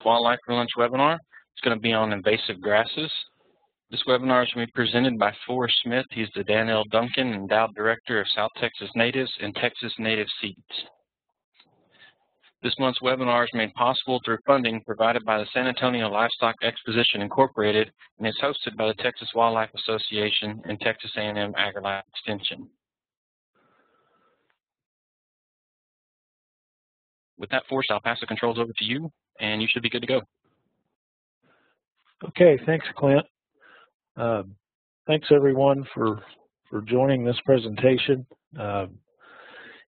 Wildlife for Lunch webinar. It's going to be on invasive grasses. This webinar is going to be presented by Forrest Smith. He's the Dan L. Duncan Endowed Director of South Texas Natives and Texas Native Seeds. This month's webinar is made possible through funding provided by the San Antonio Livestock Exposition Incorporated and is hosted by the Texas Wildlife Association and Texas A&M AgriLife Extension. With that, Forrest, I'll pass the controls over to you, and you should be good to go. Okay, thanks, Clint. Thanks, everyone, for joining this presentation.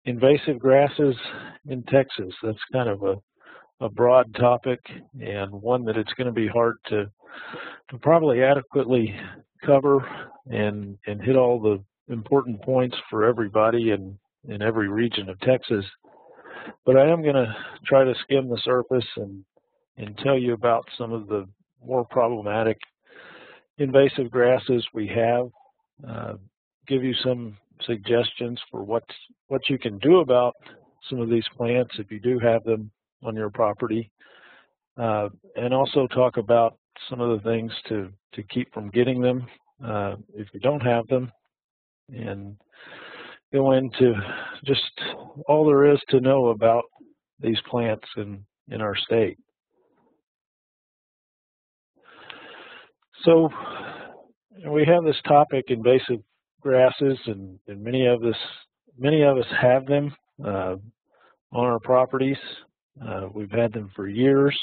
Invasive grasses in Texas, that's kind of a broad topic and one that it's going to be hard to probably adequately cover and hit all the important points for everybody in every region of Texas. But I am going to try to skim the surface and tell you about some of the more problematic invasive grasses we have, give you some suggestions for what you can do about some of these plants if you do have them on your property, and also talk about some of the things to keep from getting them if you don't have them, and go into just all there is to know about these plants in our state. So we have this topic, invasive grasses, and many of us have them on our properties. We've had them for years,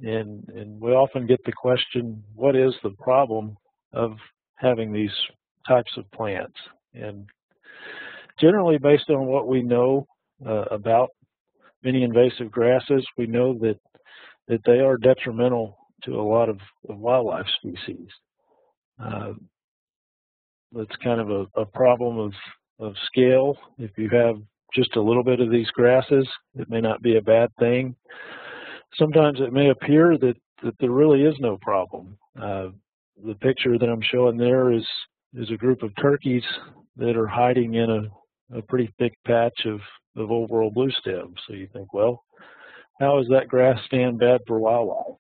and we often get the question, what is the problem of having these types of plants? And generally, based on what we know about many invasive grasses, we know that they are detrimental to a lot of wildlife species. That's kind of a problem of scale. If you have just a little bit of these grasses, it may not be a bad thing. Sometimes it may appear that there really is no problem. The picture that I'm showing there is a group of turkeys that are hiding in a pretty thick patch of Old World Bluestem. So you think, well, how is that grass stand bad for wildlife?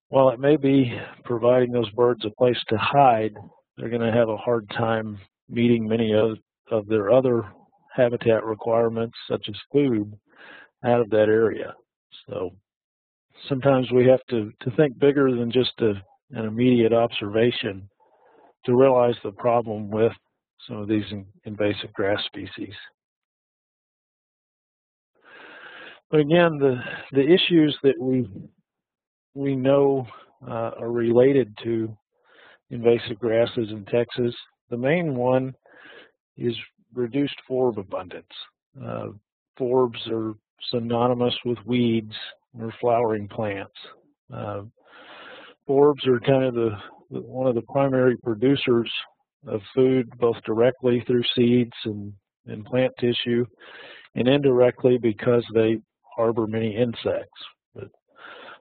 While it may be providing those birds a place to hide, they're going to have a hard time meeting many of their other habitat requirements, such as food, out of that area. So sometimes we have to think bigger than just an immediate observation to realize the problem with some of these invasive grass species. But again, the issues that we know are related to invasive grasses in Texas, the main one is reduced forb abundance. Forbs are synonymous with weeds or flowering plants. Forbs are kind of one of the primary producers of food, both directly through seeds and plant tissue, and indirectly because they harbor many insects. But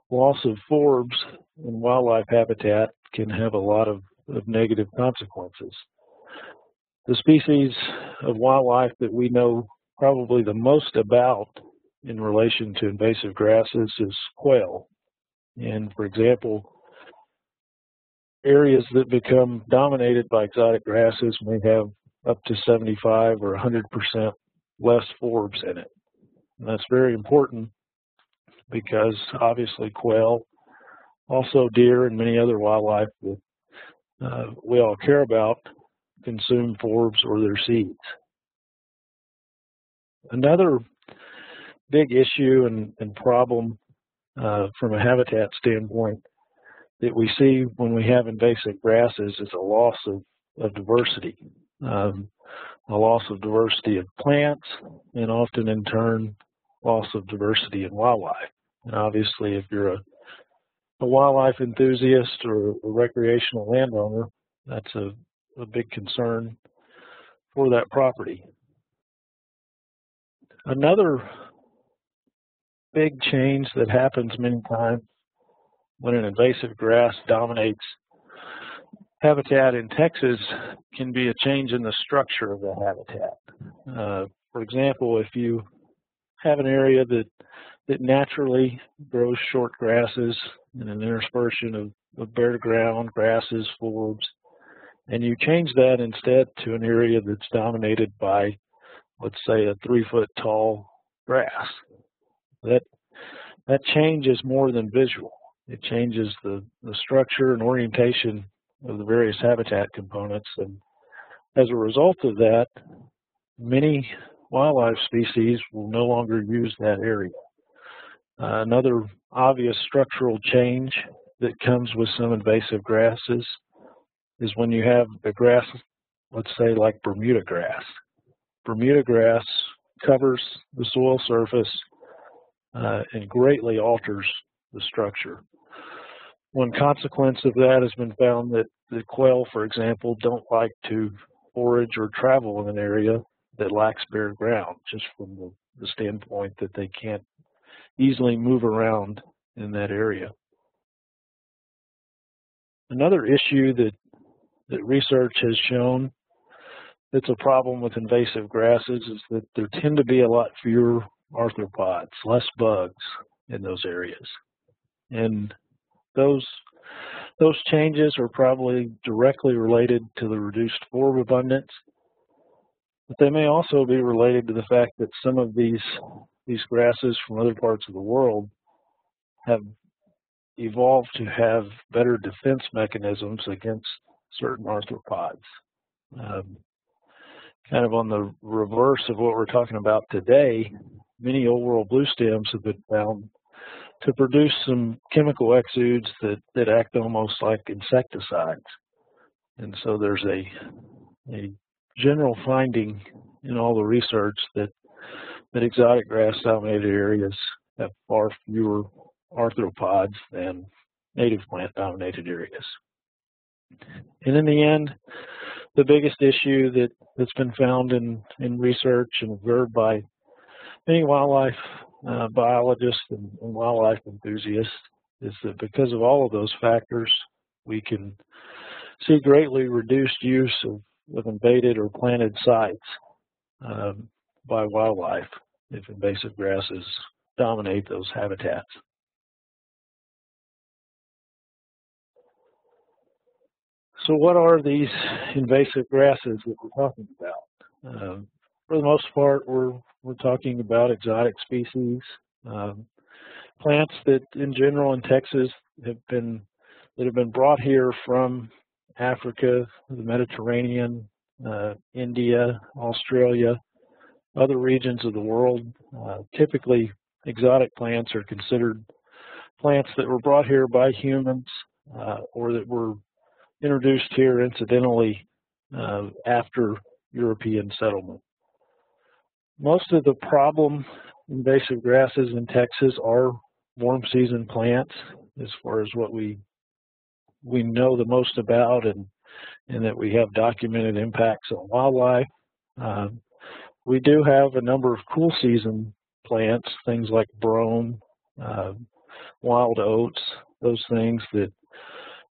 loss of forbs in wildlife habitat can have a lot of negative consequences. The species of wildlife that we know probably the most about in relation to invasive grasses is quail. And for example, areas that become dominated by exotic grasses may have up to 75 or 100% less forbs in it. And that's very important because obviously quail, also deer and many other wildlife that we all care about, consume forbs or their seeds. Another big issue and problem from a habitat standpoint that we see when we have invasive grasses is a loss of diversity. A loss of diversity of plants, and often in turn, loss of diversity in wildlife. And obviously, if you're a wildlife enthusiast or a recreational landowner, that's a big concern for that property. Another big change that happens many times when an invasive grass dominates habitat in Texas can be a change in the structure of the habitat. For example, if you have an area that naturally grows short grasses and an interspersion of bare ground, grasses, forbs, and you change that instead to an area that's dominated by, let's say, a 3-foot tall grass. That change is more than visual. It changes the structure and orientation of the various habitat components, and as a result of that, many wildlife species will no longer use that area. Another obvious structural change that comes with some invasive grasses is when you have a grass, let's say like Bermuda grass. Bermuda grass covers the soil surface and greatly alters the structure. One consequence of that has been found that the quail, for example, don't like to forage or travel in an area that lacks bare ground, just from the standpoint that they can't easily move around in that area. Another issue that research has shown that's a problem with invasive grasses is that there tend to be a lot fewer arthropods, less bugs in those areas. And those changes are probably directly related to the reduced forb abundance, but they may also be related to the fact that some of these grasses from other parts of the world have evolved to have better defense mechanisms against certain arthropods. Kind of on the reverse of what we're talking about today, many old world bluestems have been found to produce some chemical exudes that act almost like insecticides. And so there's a general finding in all the research that exotic grass dominated areas have far fewer arthropods than native plant dominated areas. And in the end, the biggest issue that's been found in research and observed by many wildlife biologists and wildlife enthusiasts is that because of all of those factors, we can see greatly reduced use of invaded or planted sites by wildlife if invasive grasses dominate those habitats. So what are these invasive grasses that we're talking about? For the most part, we're talking about exotic species, plants that in general in Texas have been brought here from Africa, the Mediterranean, India, Australia, other regions of the world. Typically, exotic plants are considered plants that were brought here by humans or that were introduced here incidentally after European settlement. Most of the problem invasive grasses in Texas are warm season plants as far as what we know the most about and that we have documented impacts on wildlife. We do have a number of cool season plants, things like brome, wild oats, those things that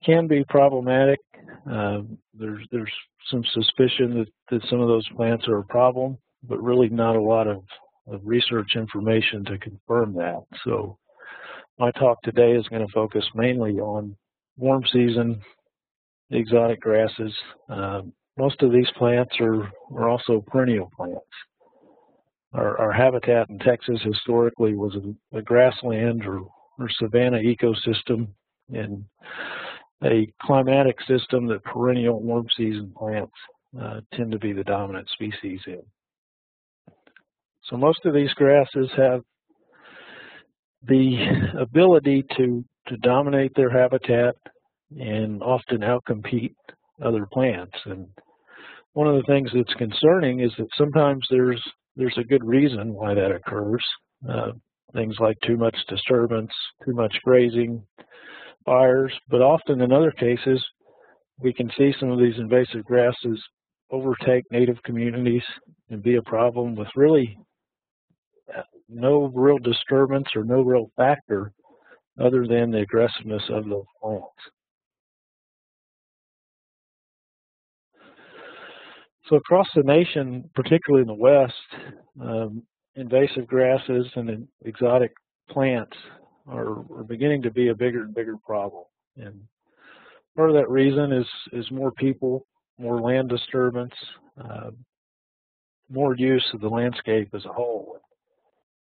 can be problematic. There's some suspicion that some of those plants are a problem, but really not a lot of research information to confirm that. So my talk today is going to focus mainly on warm season exotic grasses. Most of these plants are also perennial plants. Our habitat in Texas historically was a grassland or savanna ecosystem and a climatic system that perennial warm season plants tend to be the dominant species in. So most of these grasses have the ability to dominate their habitat and often outcompete other plants. And one of the things that's concerning is that sometimes there's a good reason why that occurs. Things like too much disturbance, too much grazing, fires, but often in other cases, we can see some of these invasive grasses overtake native communities and be a problem with really no real disturbance or no real factor other than the aggressiveness of those plants. So across the nation, particularly in the West, invasive grasses and exotic plants are beginning to be a bigger and bigger problem. And part of that reason is more people, more land disturbance, more use of the landscape as a whole.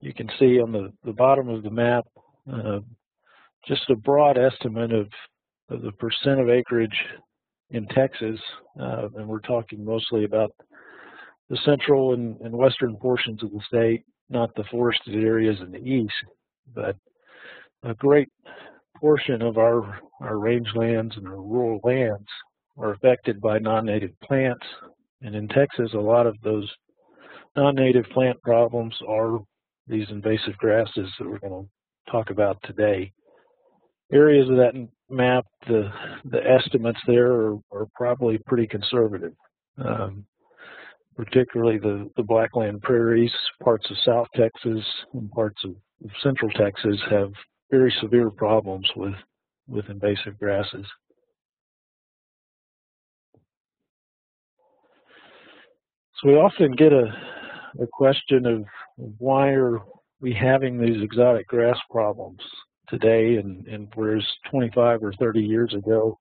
You can see on the bottom of the map just a broad estimate of the percent of acreage in Texas, and we're talking mostly about the central and western portions of the state, not the forested areas in the east, but a great portion of our rangelands and our rural lands are affected by non-native plants. And in Texas, a lot of those non-native plant problems are these invasive grasses that we're going to talk about today. Areas of that map, the estimates there are probably pretty conservative. Particularly the Blackland prairies, parts of South Texas and parts of Central Texas have very severe problems with invasive grasses. So we often get a question of why are we having these exotic grass problems today, and whereas 25 or 30 years ago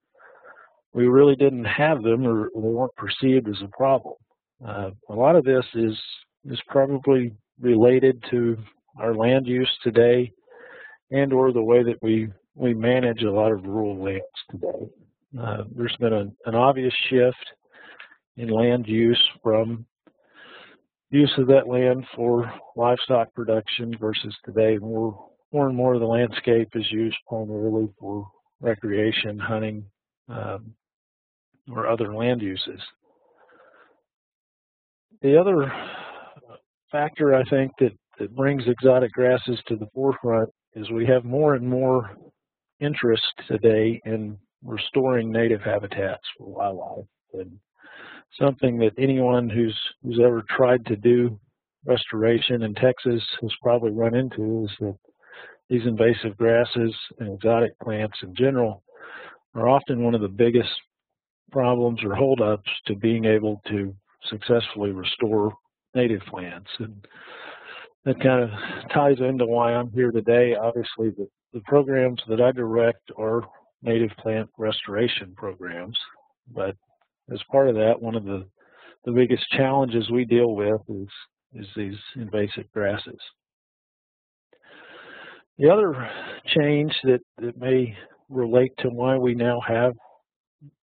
we really didn't have them, or they weren't perceived as a problem. A lot of this is probably related to our land use today, and or the way that we manage a lot of rural lands today. There's been an obvious shift in land use from use of that land for livestock production versus today more and more of the landscape is used primarily for recreation, hunting, or other land uses. The other factor I think that brings exotic grasses to the forefront is we have more and more interest today in restoring native habitats for wildlife. And something that anyone who's ever tried to do restoration in Texas has probably run into is that these invasive grasses and exotic plants in general are often one of the biggest problems or holdups to being able to successfully restore native plants. And that kind of ties into why I'm here today. Obviously, the programs that I direct are native plant restoration programs, but as part of that, one of the biggest challenges we deal with is these invasive grasses. The other change that may relate to why we now have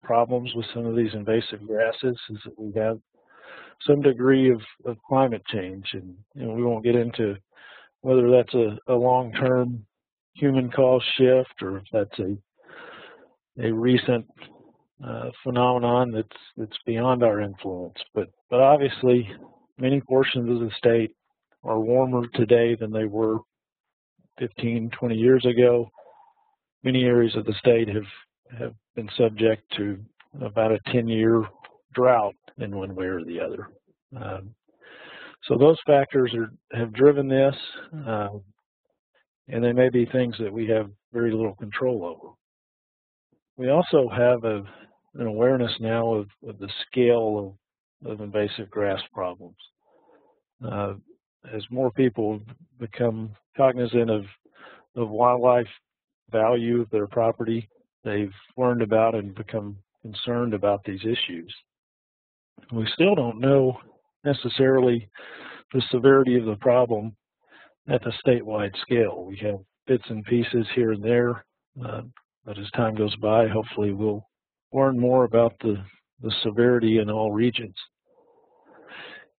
problems with some of these invasive grasses is that we have some degree of climate change, and we won't get into whether that's a long-term human-caused shift or if that's a recent phenomenon that's beyond our influence. But obviously, many portions of the state are warmer today than they were 15, 20 years ago. Many areas of the state have been subject to about a 10-year drought in one way or the other. So those factors have driven this, and they may be things that we have very little control over. We also have an awareness now of the scale of invasive grass problems. As more people become cognizant of wildlife value of their property, they've learned about and become concerned about these issues. We still don't know necessarily the severity of the problem at the statewide scale. We have bits and pieces here and there, but as time goes by, hopefully we'll learn more about the severity in all regions.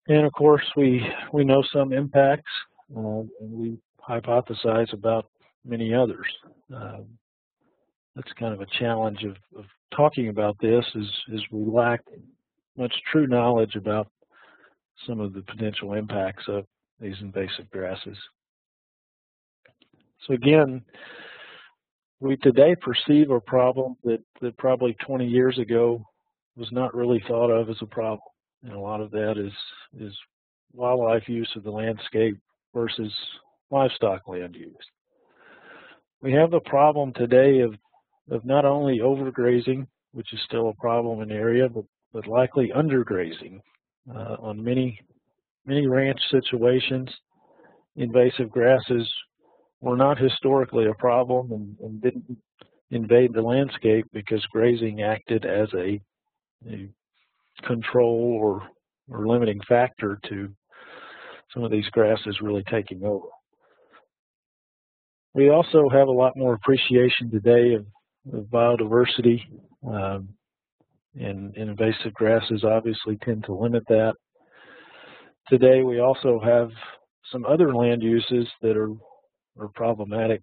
And of course, we know some impacts, and we hypothesize about many others. That's kind of a challenge of talking about this is we lack much true knowledge about some of the potential impacts of these invasive grasses. So again, we today perceive a problem that probably 20 years ago was not really thought of as a problem. And a lot of that is wildlife use of the landscape versus livestock land use. We have the problem today of not only overgrazing, which is still a problem in the area, but likely undergrazing. On many ranch situations, invasive grasses were not historically a problem and didn't invade the landscape because grazing acted as a control or limiting factor to some of these grasses really taking over. We also have a lot more appreciation today of biodiversity, and invasive grasses obviously tend to limit that. Today we also have some other land uses that are problematic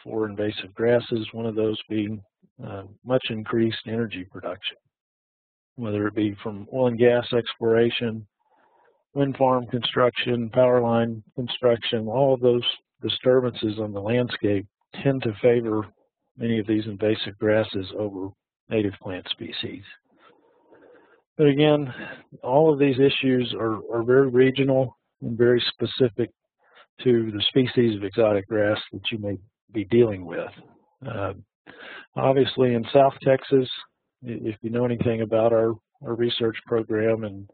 for invasive grasses, one of those being much increased energy production, whether it be from oil and gas exploration, wind farm construction, power line construction. All of those disturbances on the landscape tend to favor many of these invasive grasses over native plant species. But again, all of these issues are very regional and very specific to the species of exotic grass that you may be dealing with. Obviously in South Texas, if you know anything about our research program and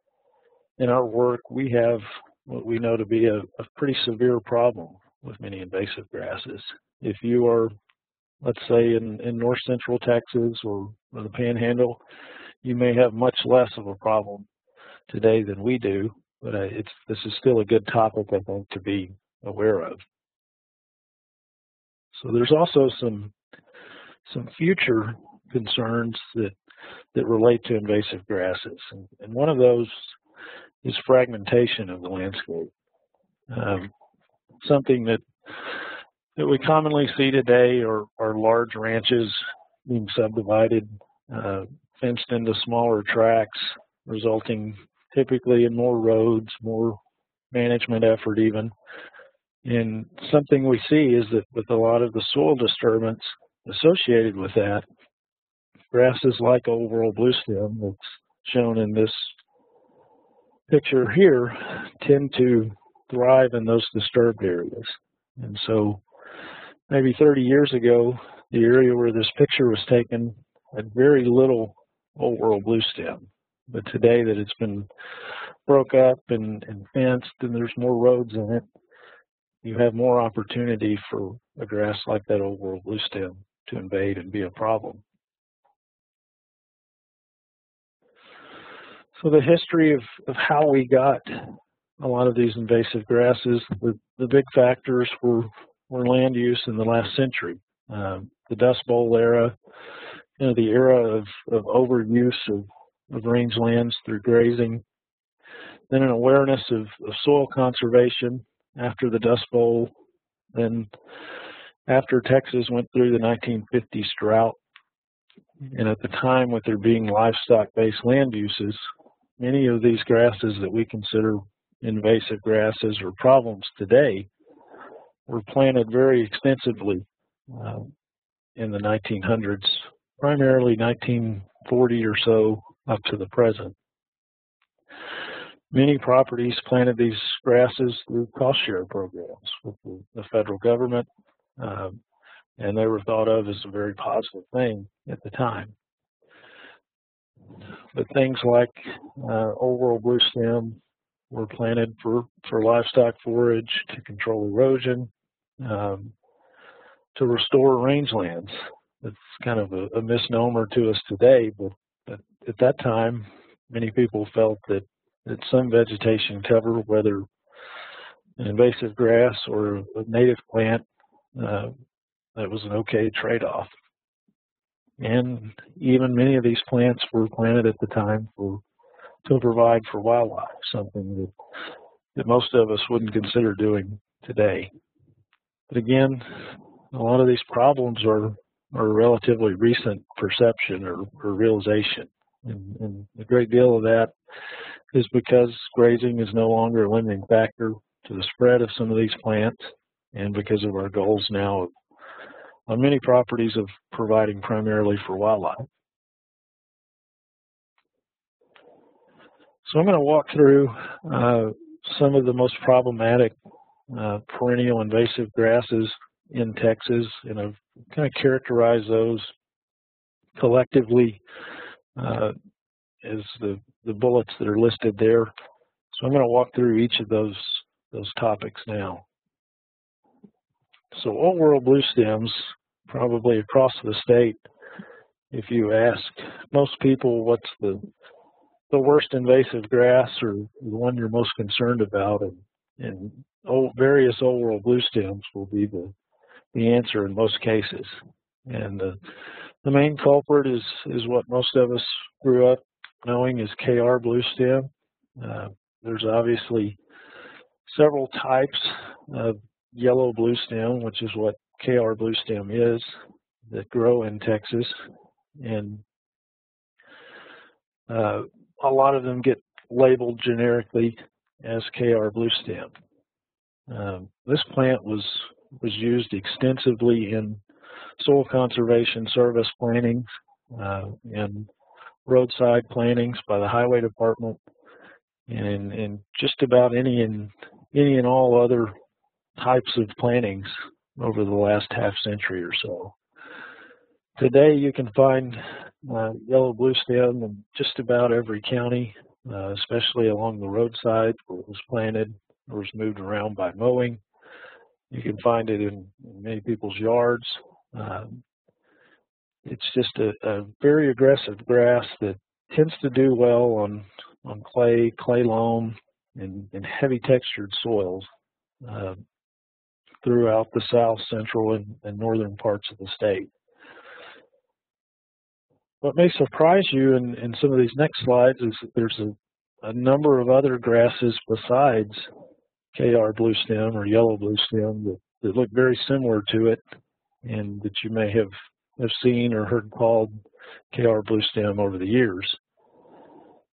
in our work, we have what we know to be a pretty severe problem with many invasive grasses. If you are, let's say, in north central Texas or the Panhandle, you may have much less of a problem today than we do, but this is still a good topic, I think, to be aware of. So there's also some future concerns that relate to invasive grasses, and one of those is fragmentation of the landscape. Something that we commonly see today are large ranches being subdivided, fenced into smaller tracts, resulting typically in more roads, more management effort even. And something we see is that with a lot of the soil disturbance associated with that, grasses like Old World Bluestem, that's shown in this picture here, tend to thrive in those disturbed areas. And so maybe 30 years ago, the area where this picture was taken had very little Old World Bluestem. But today that it's been broke up and fenced and there's more roads in it, you have more opportunity for a grass like that Old World Bluestem to invade and be a problem. So the history of how we got a lot of these invasive grasses, the big factors were land use in the last century. The Dust Bowl era, the era of overuse of rangelands through grazing, then an awareness of soil conservation after the Dust Bowl, then after Texas went through the 1950s drought, and at the time with there being livestock-based land uses, many of these grasses that we consider invasive grasses or problems today were planted very extensively in the 1900s, primarily 1940 or so up to the present. Many properties planted these grasses through cost share programs with the federal government, and they were thought of as a very positive thing at the time. But things like Old World Bluestem were planted for livestock forage, to control erosion, to restore rangelands. It's kind of a misnomer to us today, but at that time, many people felt that some vegetation cover, whether an invasive grass or a native plant, that was an okay trade-off. And even many of these plants were planted at the time to provide for wildlife, something that most of us wouldn't consider doing today. But again, a lot of these problems are a relatively recent perception or realization. And a great deal of that is because grazing is no longer a limiting factor to the spread of some of these plants, and because of our goals now on many properties of providing primarily for wildlife. So I'm going to walk through some of the most problematic perennial invasive grasses in Texas, and I've kind of characterized those collectively as the bullets that are listed there. So I'm going to walk through each of those topics now. So old world bluestems, probably across the state, if you ask most people what's the worst invasive grass or the one you're most concerned about, and various old world bluestems will be the answer in most cases. And the main culprit is what most of us grew up knowing is KR bluestem. There's obviously several types of yellow bluestem, which is what KR bluestem is, that grow in Texas, and a lot of them get labeled generically as KR bluestem. This plant was used extensively in soil conservation service plantings and roadside plantings by the highway department, and just about any and all other types of plantings over the last half century or so. Today you can find yellow bluestem in just about every county, especially along the roadside where it was planted or was moved around by mowing. You can find it in many people's yards. It's just a very aggressive grass that tends to do well on clay loam, and heavy textured soils throughout the south, central, and northern parts of the state. What may surprise you in some of these next slides is that there's a number of other grasses besides KR bluestem or yellow bluestem that look very similar to it, and that you may have seen or heard called KR bluestem over the years.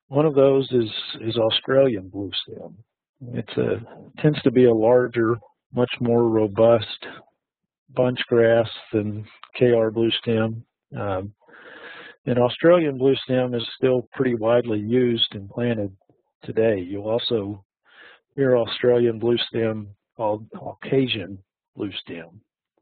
One of those is Australian bluestem. It tends to be a larger, much more robust bunch grass than KR bluestem. And Australian bluestem is still pretty widely used and planted today. You'll also hear Australian bluestem called Caucasian bluestem,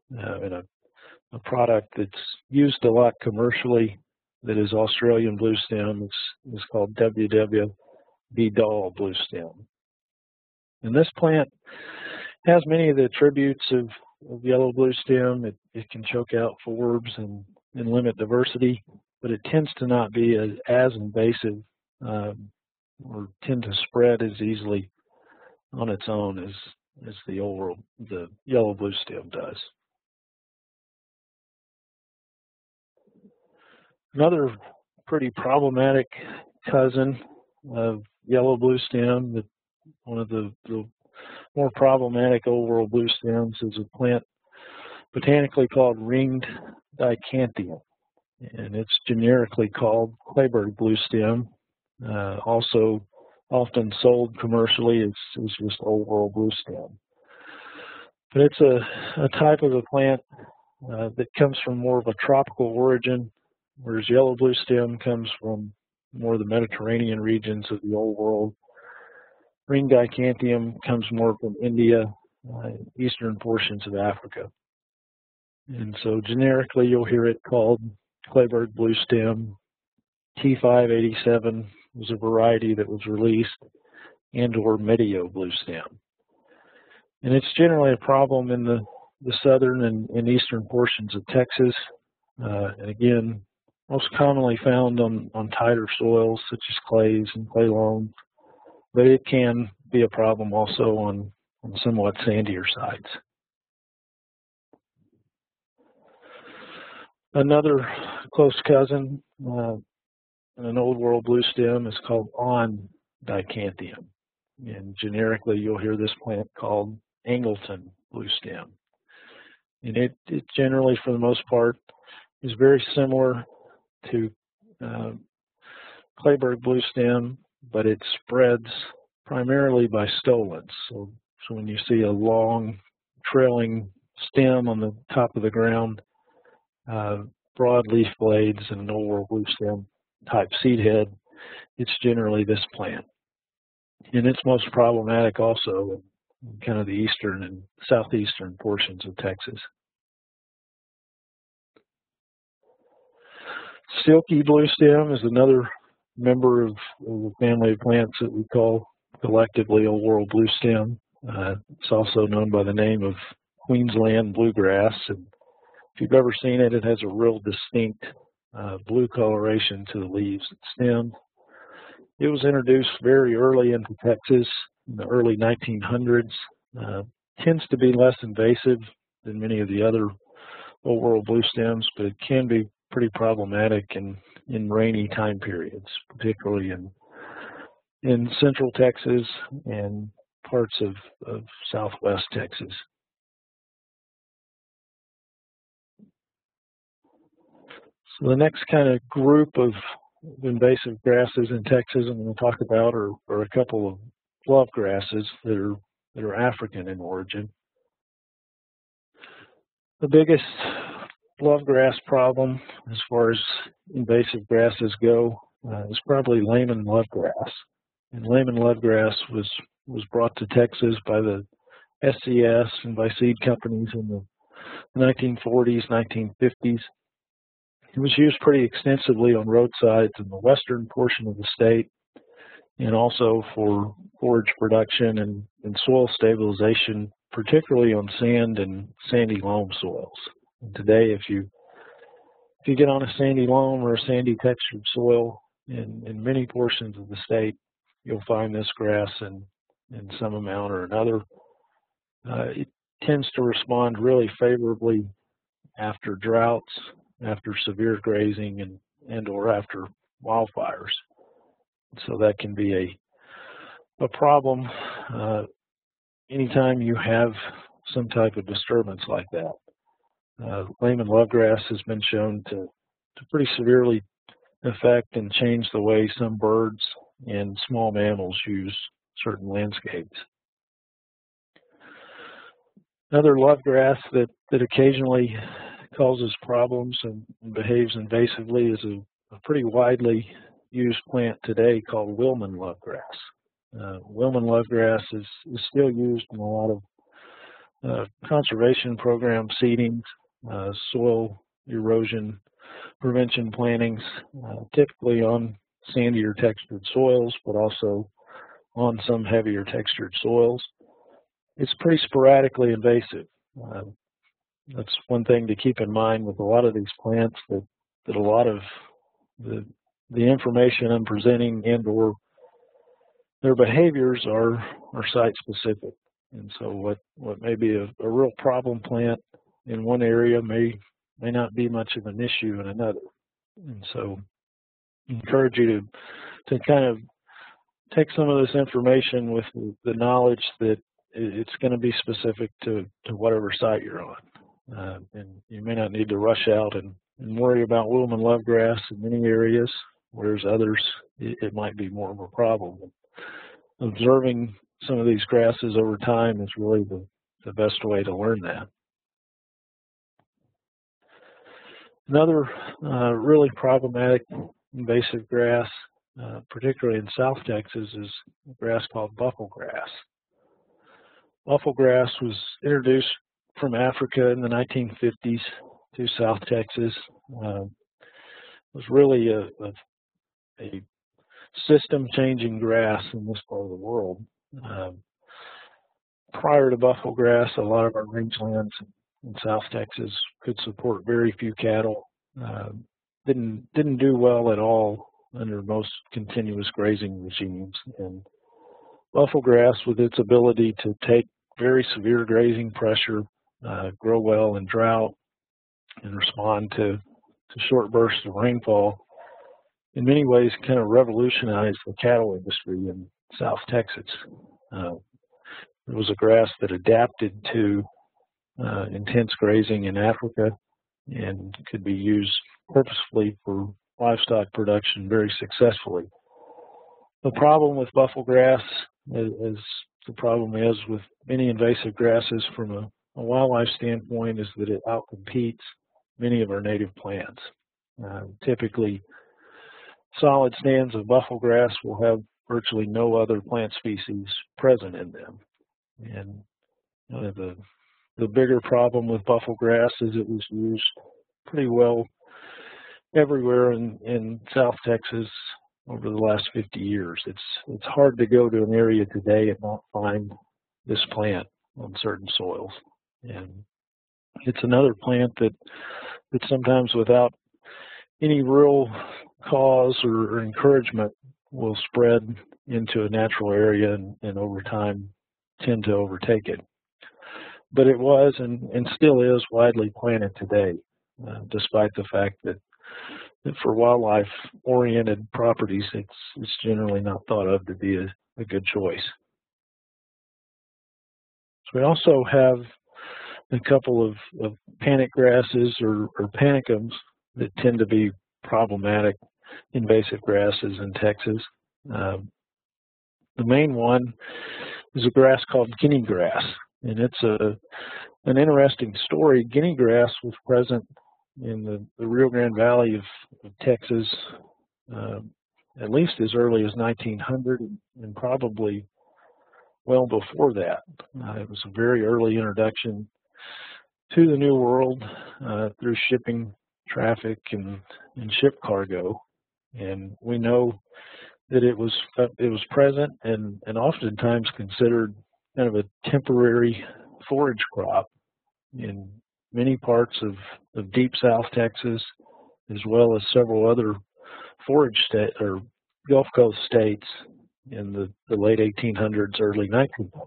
and a product that's used a lot commercially that is Australian bluestem is called WW Vidal bluestem. And this plant has many of the attributes of yellow bluestem. It can choke out forbs and limit diversity, but it tends to not be as invasive or tend to spread as easily on its own as the yellow bluestem does. Another pretty problematic cousin of yellow bluestem, one of the more problematic old world bluestems, is a plant botanically called Reamed Bluestem, and it's generically called Clayburgh bluestem. Also often sold commercially as just old world bluestem. But it's a type of a plant that comes from more of a tropical origin, whereas yellow bluestem comes from more of the Mediterranean regions of the old world. Reamed Bluestem comes more from India, eastern portions of Africa. And so generically you'll hear it called Clayburgh bluestem. T587 was a variety that was released, and/or Medio bluestem. And it's generally a problem in the southern and eastern portions of Texas, and again, most commonly found on tighter soils such as clays and clay loam, but it can be a problem also on somewhat sandier sites. Another close cousin, an old world bluestem, is called On Dicanthium, and generically you'll hear this plant called Angleton Bluestem. And it generally, for the most part, is very similar to Clayburgh bluestem, but it spreads primarily by stolons. So when you see a long trailing stem on the top of the ground, broad leaf blades, and an old world bluestem type seed head, it's generally this plant. And it's most problematic also in kind of the eastern and southeastern portions of Texas. Silky Bluestem is another member of the family of plants that we call collectively old world bluestem. It's also known by the name of Queensland bluegrass. And if you've ever seen it, it has a real distinct blue coloration to the leaves and stems. It was introduced very early into Texas in the early 1900s. Tends to be less invasive than many of the other old world blue stems, but it can be pretty problematic in rainy time periods, particularly in central Texas and parts of southwest Texas. So the next kind of group of invasive grasses in Texas I'm going to talk about are a couple of bluff grasses that are African in origin. The biggest bluff grass problem as far as invasive grasses go is probably Laymen lovegrass. And Laymen lovegrass was brought to Texas by the SCS and by seed companies in the 1940s, 1950s. It was used pretty extensively on roadsides in the western portion of the state, and also for forage production and soil stabilization, particularly on sand and sandy loam soils. And today, if you get on a sandy loam or a sandy textured soil in many portions of the state, you'll find this grass in some amount or another. It tends to respond really favorably after droughts, after severe grazing, and or after wildfires. So that can be a problem anytime you have some type of disturbance like that. Laymen lovegrass has been shown to pretty severely affect and change the way some birds and small mammals use certain landscapes. Another lovegrass that occasionally causes problems and behaves invasively is a pretty widely used plant today called Wilman lovegrass. Wilman lovegrass is still used in a lot of conservation program seedings, soil erosion prevention plantings, typically on sandier textured soils, but also on some heavier textured soils. It's pretty sporadically invasive. That's one thing to keep in mind with a lot of these plants, that a lot of the information I'm presenting and or their behaviors are site specific. And so what may be a real problem plant in one area may not be much of an issue in another. And so I encourage you to kind of take some of this information with the knowledge that it's going to be specific to whatever site you're on. And you may not need to rush out and worry about Wilman lovegrass in many areas, whereas others, it might be more of a problem. Observing some of these grasses over time is really the best way to learn that. Another really problematic invasive grass, particularly in South Texas, is a grass called Buffelgrass. Buffelgrass was introduced from Africa in the 1950s to South Texas. It was really a system-changing grass in this part of the world. Prior to Buffelgrass, a lot of our rangelands in South Texas could support very few cattle. Didn't do well at all under most continuous grazing regimes. And Buffelgrass, with its ability to take very severe grazing pressure, grow well in drought, and respond to short bursts of rainfall, in many ways kind of revolutionized the cattle industry in South Texas. It was a grass that adapted to intense grazing in Africa and could be used purposefully for livestock production very successfully. The problem with Buffelgrass, as the problem is with many invasive grasses from a wildlife standpoint, is that it outcompetes many of our native plants. Typically, solid stands of Buffelgrass will have virtually no other plant species present in them. And the bigger problem with Buffelgrass is it was used pretty well everywhere in South Texas over the last 50 years. It's hard to go to an area today and not find this plant on certain soils. And it's another plant that sometimes without any real cause or encouragement will spread into a natural area and over time tend to overtake it. But it was and still is widely planted today, despite the fact that for wildlife-oriented properties, it's generally not thought of to be a good choice. So we also have a couple of panic grasses or panicums that tend to be problematic invasive grasses in Texas. The main one is a grass called Guinea Grass, and it's an interesting story. Guinea Grass was present in the Rio Grande Valley of Texas at least as early as 1900 and probably well before that. It was a very early introduction to the New World through shipping traffic and ship cargo, and we know that it was present and oftentimes considered kind of a temporary forage crop in many parts of deep South Texas, as well as several other forage state or Gulf Coast states in the late 1800s, early 1900s.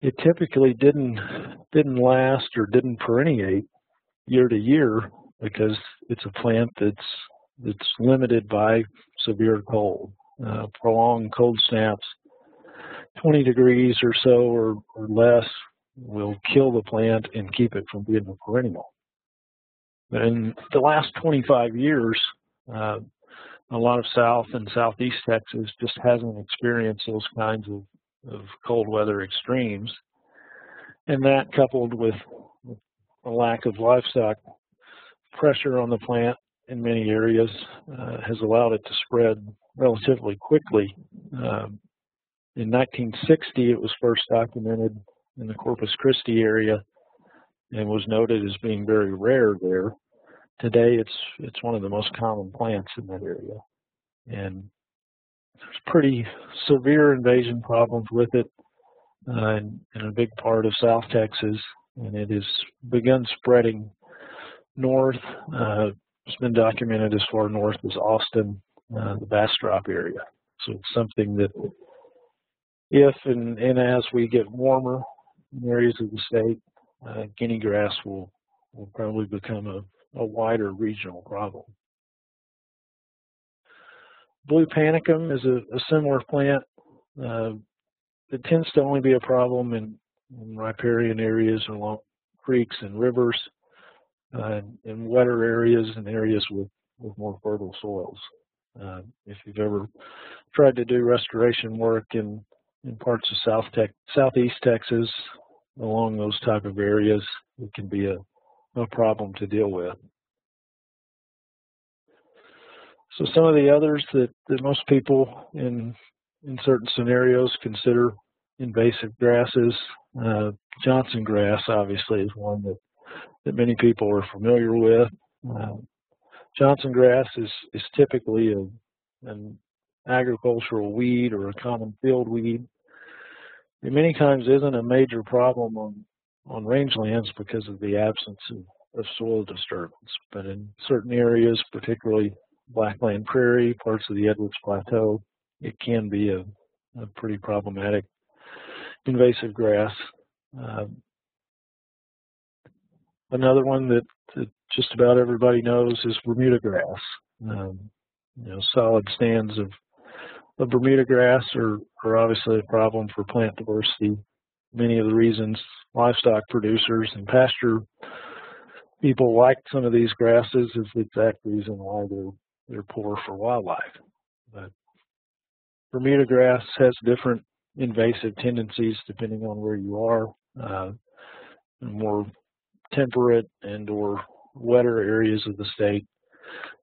It typically didn't last or didn't perenniate year to year because it's a plant that's limited by severe cold. Prolonged cold snaps, 20 degrees or so or less, will kill the plant and keep it from being a perennial. But in the last 25 years, a lot of South and Southeast Texas just hasn't experienced those kinds of cold weather extremes. And that, coupled with a lack of livestock pressure on the plant in many areas, has allowed it to spread relatively quickly. In 1960, it was first documented in the Corpus Christi area and was noted as being very rare there. Today, it's one of the most common plants in that area. And there's pretty severe invasion problems with it in a big part of South Texas, and it has begun spreading north. It's been documented as far north as Austin, the Bastrop area. So it's something that if and as we get warmer in areas of the state, Guinea grass will probably become a wider regional problem. Blue Panicum is a similar plant. It tends to only be a problem in riparian areas along creeks and rivers, in wetter areas and areas with more fertile soils. If you've ever tried to do restoration work in parts of Southeast Texas along those type of areas, it can be a problem to deal with. So some of the others that most people in certain scenarios consider invasive grasses, Johnson grass obviously is one that many people are familiar with. Johnson grass is typically an agricultural weed or a common field weed. It many times isn't a major problem on rangelands because of the absence of soil disturbance, but in certain areas, particularly Blackland Prairie, parts of the Edwards Plateau, it can be a pretty problematic invasive grass. Another one that just about everybody knows is Bermuda grass. Solid stands of Bermuda grass are obviously a problem for plant diversity. Many of the reasons livestock producers and pasture people like some of these grasses is the exact reason why they're poor for wildlife. But Bermuda grass has different invasive tendencies depending on where you are. More temperate and or wetter areas of the state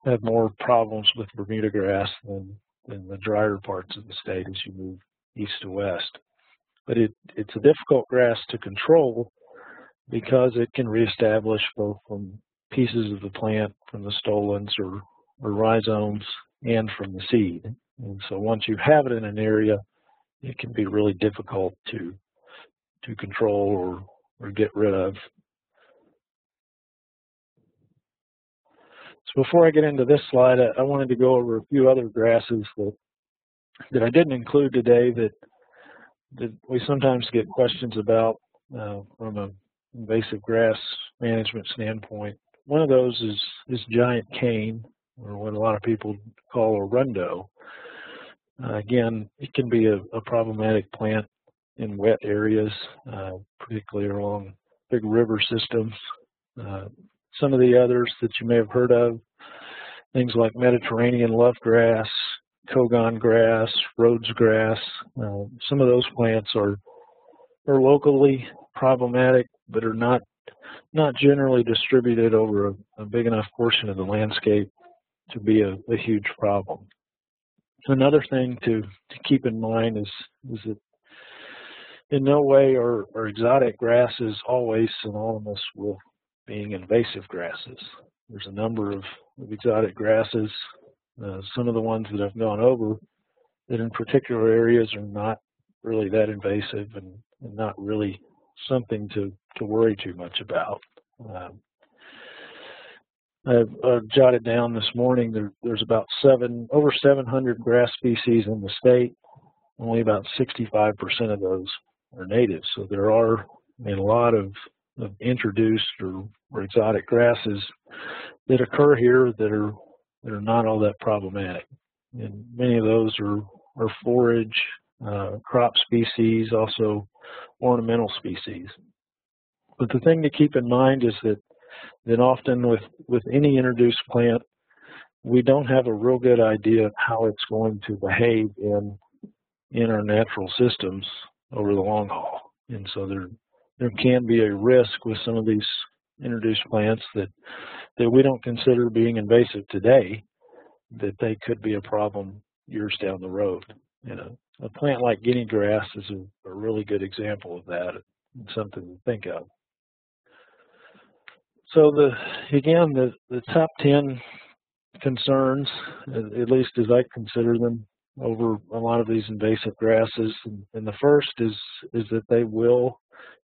have more problems with Bermuda grass than the drier parts of the state as you move east to west. But it's a difficult grass to control because it can reestablish both from pieces of the plant from the stolons or rhizomes and from the seed. And so once you have it in an area, it can be really difficult to control get rid of. So before I get into this slide, I wanted to go over a few other grasses that I didn't include today that we sometimes get questions about from an invasive grass management standpoint. One of those is giant cane, or what a lot of people call a rundo. Again, it can be a problematic plant in wet areas, particularly along big river systems. Some of the others that you may have heard of, things like Mediterranean lovegrass, Kogon grass, Rhodes grass, some of those plants are locally problematic, but are not generally distributed over a big enough portion of the landscape to be a huge problem. Another thing to keep in mind is that in no way are exotic grasses always synonymous with being invasive grasses. There's a number of exotic grasses, some of the ones that I've gone over, that in particular areas are not really that invasive and not really something to worry too much about. I've jotted down this morning there's about over 700 grass species in the state. Only about 65% of those are native. So there are a lot of introduced or exotic grasses that occur here that are not all that problematic. And many of those are forage, crop species, also ornamental species. But the thing to keep in mind is that often with any introduced plant, we don't have a real good idea of how it's going to behave in our natural systems over the long haul. And so there can be a risk with some of these introduced plants that we don't consider being invasive today, that they could be a problem years down the road. A plant like Guinea Grass is a really good example of that, and something to think of. So the top 10 concerns, at least as I consider them, over a lot of these invasive grasses, and the first is that they will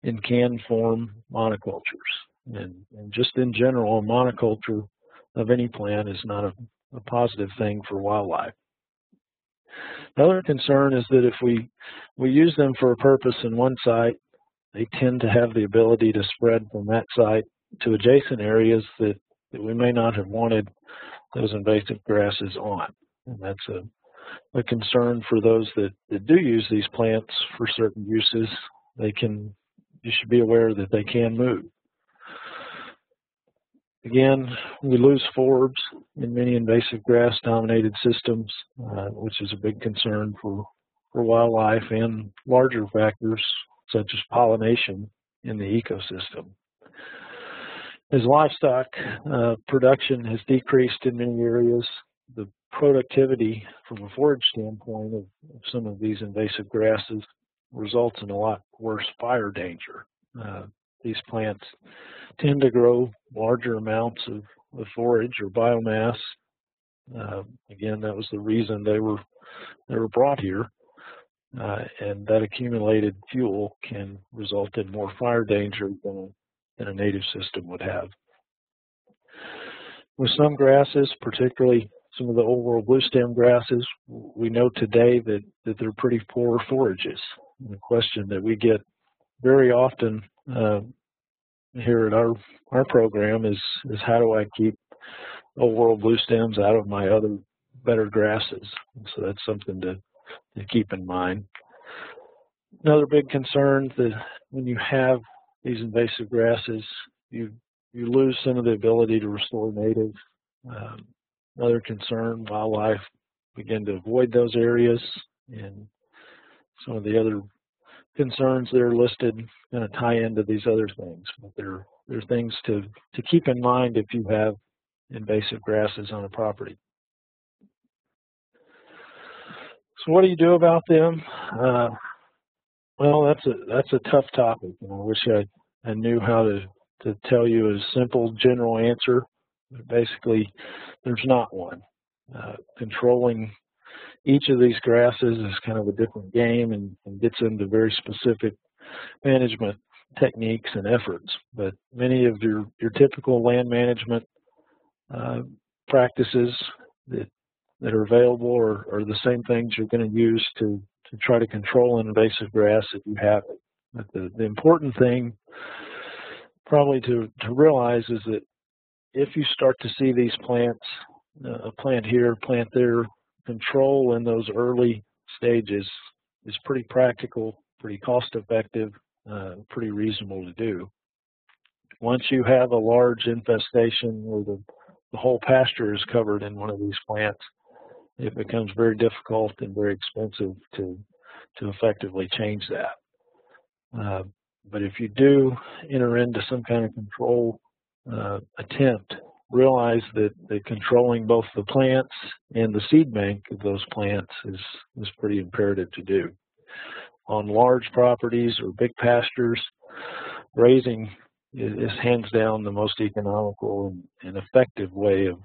and can form monocultures. And just in general, a monoculture of any plant is not a positive thing for wildlife. Another concern is that if we use them for a purpose in one site, they tend to have the ability to spread from that site to adjacent areas that we may not have wanted those invasive grasses on. And that's a concern for those that do use these plants for certain uses. You should be aware that they can move. Again, we lose forbs in many invasive grass-dominated systems, which is a big concern for wildlife and larger factors such as pollination in the ecosystem. As livestock production has decreased in many areas, the productivity from a forage standpoint of some of these invasive grasses results in a lot worse fire danger. These plants tend to grow larger amounts of forage or biomass. Again, that was the reason they were brought here, and that accumulated fuel can result in more fire danger than a native system would have. With some grasses, particularly some of the old world bluestem grasses, we know today that they're pretty poor forages. And the question that we get very often here at our program is how do I keep old world bluestems out of my other better grasses? And so that's something to keep in mind. Another big concern that when you have these invasive grasses, you lose some of the ability to restore native. Another concern, wildlife begin to avoid those areas, and some of the other concerns that are listed kind of tie into these other things. But there are things to keep in mind if you have invasive grasses on a property. So what do you do about them? Well, that's a tough topic. I wish I knew how to tell you a simple general answer. But basically, there's not one. Controlling each of these grasses is kind of a different game and gets into very specific management techniques and efforts, but many of your typical land management practices that are available are the same things you're going to use to try to control an invasive grass if you have it. But the important thing probably to realize is that if you start to see these plants, a plant here, plant there, control in those early stages is pretty practical, pretty cost effective, pretty reasonable to do. Once you have a large infestation where the whole pasture is covered in one of these plants, it becomes very difficult and very expensive to effectively change that. But if you do enter into some kind of control attempt, realize that controlling both the plants and the seed bank of those plants is pretty imperative to do. On large properties or big pastures, grazing is hands down the most economical and effective way of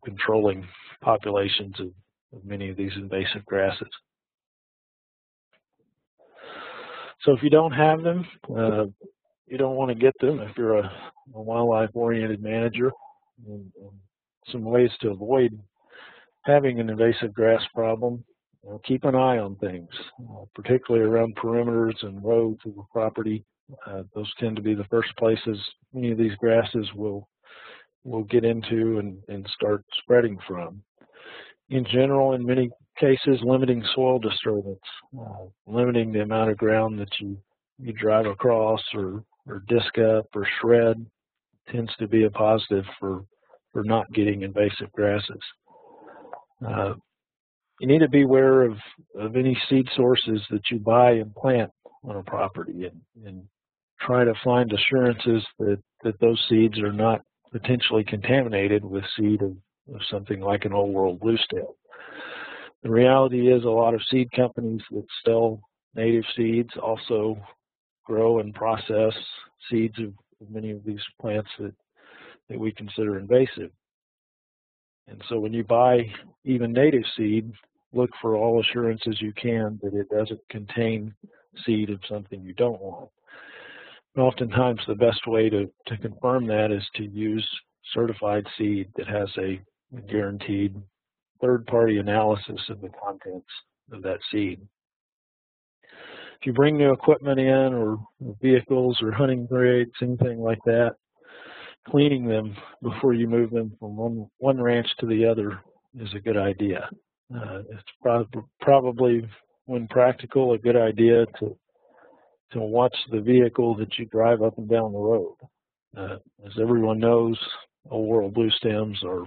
controlling populations of many of these invasive grasses. So if you don't have them, you don't want to get them if you're a wildlife-oriented manager. And some ways to avoid having an invasive grass problem: keep an eye on things, particularly around perimeters and roads of the property. Those tend to be the first places many of these grasses will get into and start spreading from. In general, in many cases, limiting soil disturbance, limiting the amount of ground that you drive across or disc up or shred tends to be a positive for not getting invasive grasses. You need to be aware of any seed sources that you buy and plant on a property and try to find assurances that those seeds are not potentially contaminated with seed of something like an old world bluestem. The reality is a lot of seed companies that sell native seeds also grow and process seeds of many of these plants that we consider invasive. And so when you buy even native seed, look for all assurances you can that it doesn't contain seed of something you don't want. And oftentimes the best way to confirm that is to use certified seed that has a guaranteed third-party analysis of the contents of that seed. If you bring new equipment in or vehicles or hunting grades, anything like that, cleaning them before you move them from one ranch to the other is a good idea. It's probably, when practical, a good idea to watch the vehicle that you drive up and down the road. As everyone knows, old world bluestems are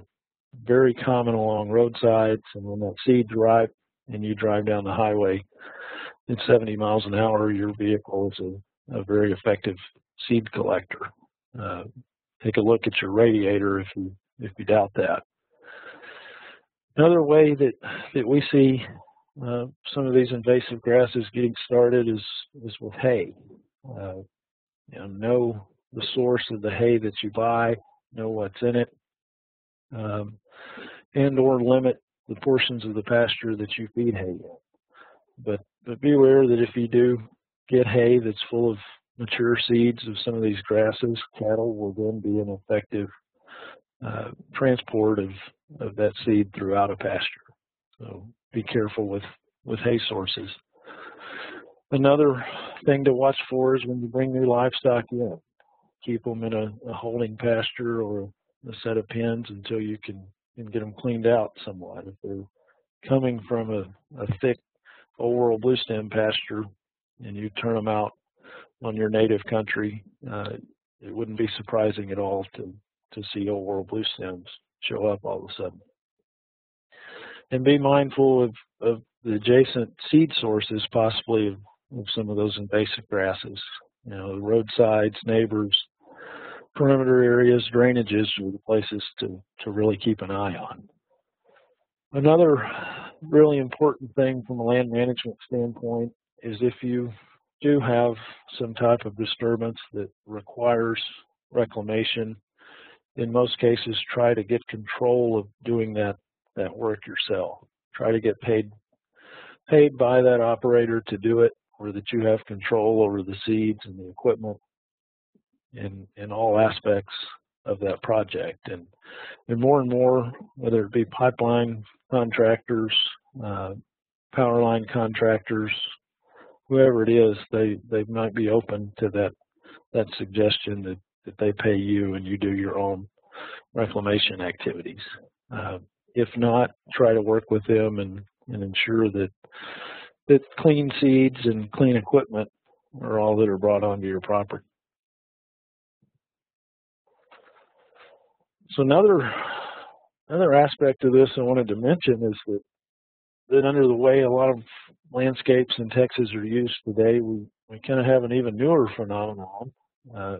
very common along roadsides, and when that seed's ripe and you drive down the highway at 70 miles an hour, your vehicle is a very effective seed collector. Take a look at your radiator if you doubt that. Another way that we see some of these invasive grasses getting started is with hay. Know the source of the hay that you buy, know what's in it, and or limit the portions of the pasture that you feed hay in. But be aware that if you do get hay that's full of mature seeds of some of these grasses, cattle will then be an effective transport of that seed throughout a pasture. So be careful with hay sources. Another thing to watch for is when you bring new livestock in. Keep them in a holding pasture or a set of pens until you can get them cleaned out somewhat. If they're coming from a thick old world bluestem pasture and you turn them out on your native country, it wouldn't be surprising at all to see old world bluestems show up all of a sudden. And be mindful of the adjacent seed sources, possibly of some of those invasive grasses. The roadsides, neighbors, perimeter areas, drainages are the places to really keep an eye on. Another really important thing from a land management standpoint is if you do have some type of disturbance that requires reclamation, in most cases try to get control of doing that work yourself. Try to get paid by that operator to do it, or that you have control over the seeds and the equipment in all aspects of that project. And more and more, whether it be pipeline contractors, power line contractors, whoever it is, they might be open to that suggestion that they pay you and you do your own reclamation activities. If not, try to work with them and ensure that clean seeds and clean equipment are all that are brought onto your property. So another aspect of this I wanted to mention is that under the way a lot of landscapes in Texas are used today, we kind of have an even newer phenomenon.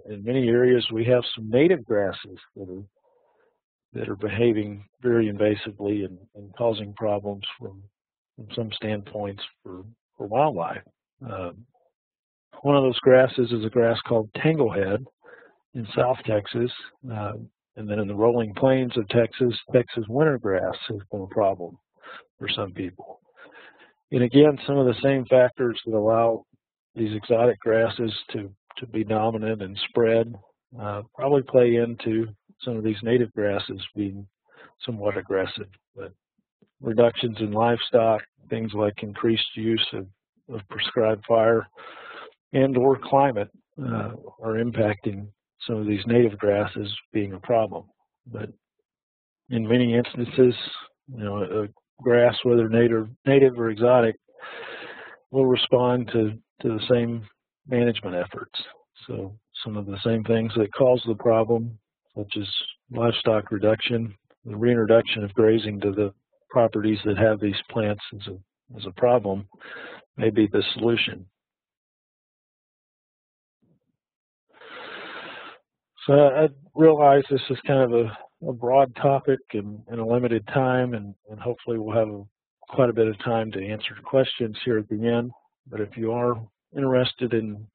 In many areas, we have some native grasses that are behaving very invasively and causing problems from some standpoints for wildlife. One of those grasses is a grass called tanglehead in South Texas. And then in the rolling plains of Texas, Texas winter grass has been a problem for some people. And again, some of the same factors that allow these exotic grasses to be dominant and spread probably play into some of these native grasses being somewhat aggressive. But reductions in livestock, things like increased use of prescribed fire and or climate are impacting some of these native grasses being a problem. But in many instances, a grass, whether native or exotic, will respond to the same management efforts. So some of the same things that cause the problem, such as livestock reduction, the reintroduction of grazing to the properties that have these plants as a problem, may be the solution. So I realize this is kind of a broad topic and a limited time, and hopefully we'll have quite a bit of time to answer questions here at the end. But if you are interested in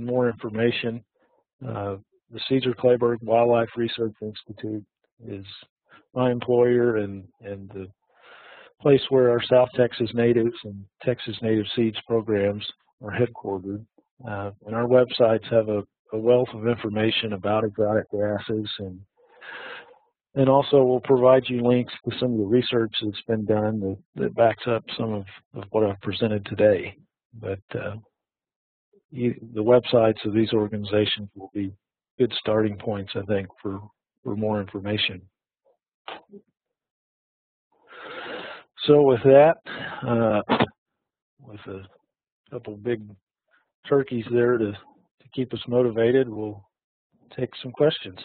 more information, the Cesar Kleberg Wildlife Research Institute is my employer and the place where our South Texas Natives and Texas Native Seeds programs are headquartered. And our websites have a wealth of information about exotic grasses, and also we'll provide you links to some of the research that's been done that backs up some of what I've presented today. But the websites of these organizations will be good starting points, I think, for more information. So with that, with a couple of big turkeys there to keep us motivated, we'll take some questions.